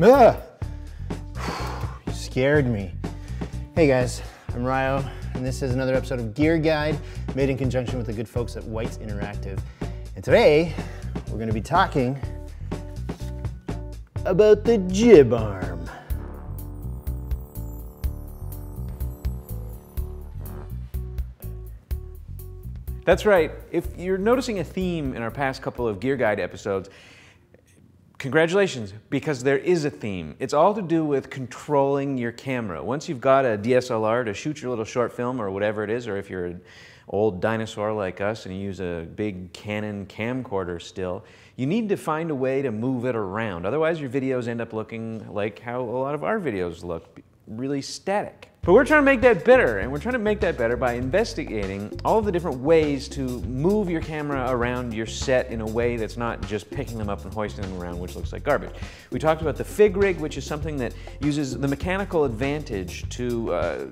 Ah! You scared me. Hey guys, I'm Ryo, and this is another episode of Gear Guide, made in conjunction with the good folks at White's Interactive. And today, we're going to be talking about the Jib Arm. That's right. If you're noticing a theme in our past couple of Gear Guide episodes, congratulations, because there is a theme. It's all to do with controlling your camera. Once you've got a DSLR to shoot your little short film or whatever it is, or if you're an old dinosaur like us and you use a big Canon camcorder still, you need to find a way to move it around. Otherwise your videos end up looking like how a lot of our videos look, really static. But we're trying to make that better, and we're trying to make that better by investigating all of the different ways to move your camera around your set in a way that's not just picking them up and hoisting them around, which looks like garbage. We talked about the fig rig, which is something that uses the mechanical advantage to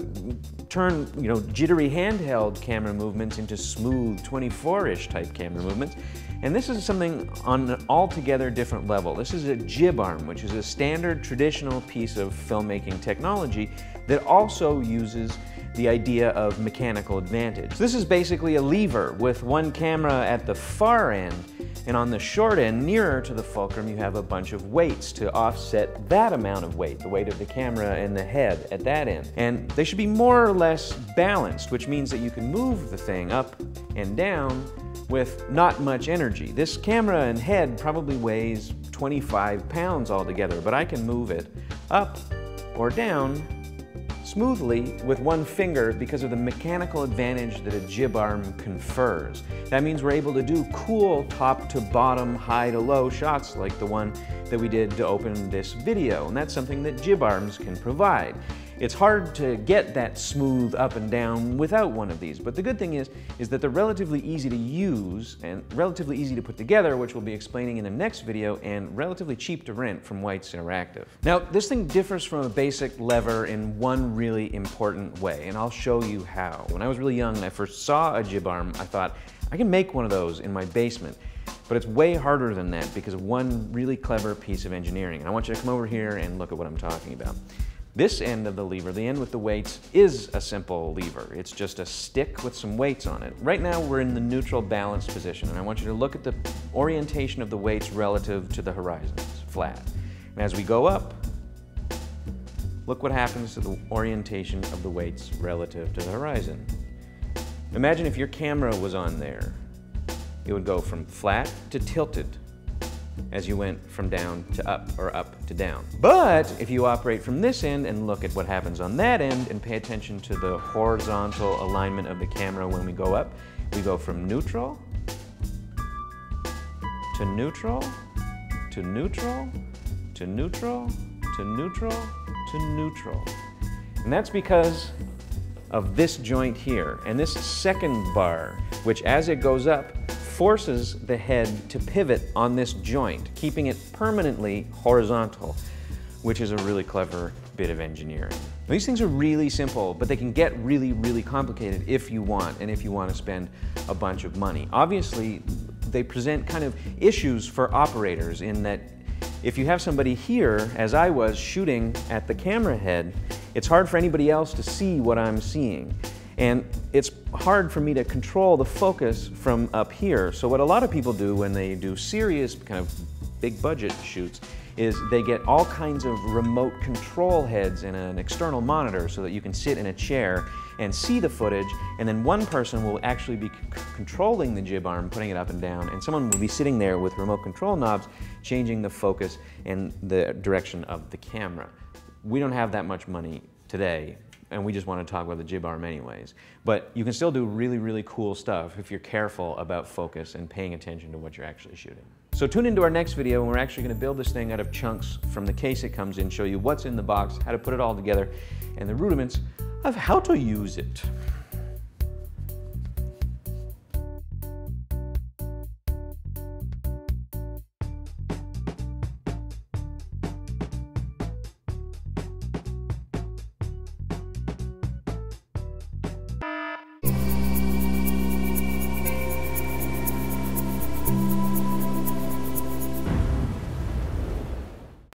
turn, jittery handheld camera movements into smooth 24-ish type camera movements. And this is something on an altogether different level. This is a Jib Arm, which is a standard traditional piece of filmmaking technology that also uses the idea of mechanical advantage. This is basically a lever with one camera at the far end, and on the short end, nearer to the fulcrum, you have a bunch of weights to offset that amount of weight, the weight of the camera and the head at that end. And they should be more or less balanced, which means that you can move the thing up and down with not much energy. This camera and head probably weighs 25 pounds altogether, but I can move it up or down smoothly with one finger because of the mechanical advantage that a Jib Arm confers. That means we're able to do cool top to bottom, high to low shots like the one that we did to open this video, and that's something that Jib Arms can provide. It's hard to get that smooth up and down without one of these, but the good thing is that they're relatively easy to use and relatively easy to put together, which we'll be explaining in the next video, and relatively cheap to rent from White's Interactive. Now, this thing differs from a basic lever in one really important way, and I'll show you how. When I was really young and I first saw a Jib Arm, I thought, I can make one of those in my basement. But it's way harder than that because of one really clever piece of engineering. And I want you to come over here and look at what I'm talking about. This end of the lever, the end with the weights, is a simple lever. It's just a stick with some weights on it. Right now we're in the neutral balanced position, and I want you to look at the orientation of the weights relative to the horizon. It's flat. And as we go up, look what happens to the orientation of the weights relative to the horizon. Imagine if your camera was on there. It would go from flat to tilted as you went from down to up or up to down. But if you operate from this end and look at what happens on that end and pay attention to the horizontal alignment of the camera when we go up, we go from neutral to neutral to neutral to neutral to neutral to neutral. And that's because of this joint here and this second bar, which as it goes up forces the head to pivot on this joint, keeping it permanently horizontal, which is a really clever bit of engineering. Now, these things are really simple, but they can get really, really complicated if you want, and if you want to spend a bunch of money. Obviously, they present kind of issues for operators in that if you have somebody here, as I was, shooting at the camera head, it's hard for anybody else to see what I'm seeing. And it's hard for me to control the focus from up here. So what a lot of people do when they do serious kind of big budget shoots is they get all kinds of remote control heads and an external monitor so that you can sit in a chair and see the footage, and then one person will actually be controlling the Jib Arm, putting it up and down, and someone will be sitting there with remote control knobs changing the focus and the direction of the camera. We don't have that much money today, and we just want to talk about the Jib Arm anyways. But you can still do really, really cool stuff if you're careful about focus and paying attention to what you're actually shooting. So tune into our next video, and we're actually going to build this thing out of chunks from the case it comes in, show you what's in the box, how to put it all together, and the rudiments of how to use it.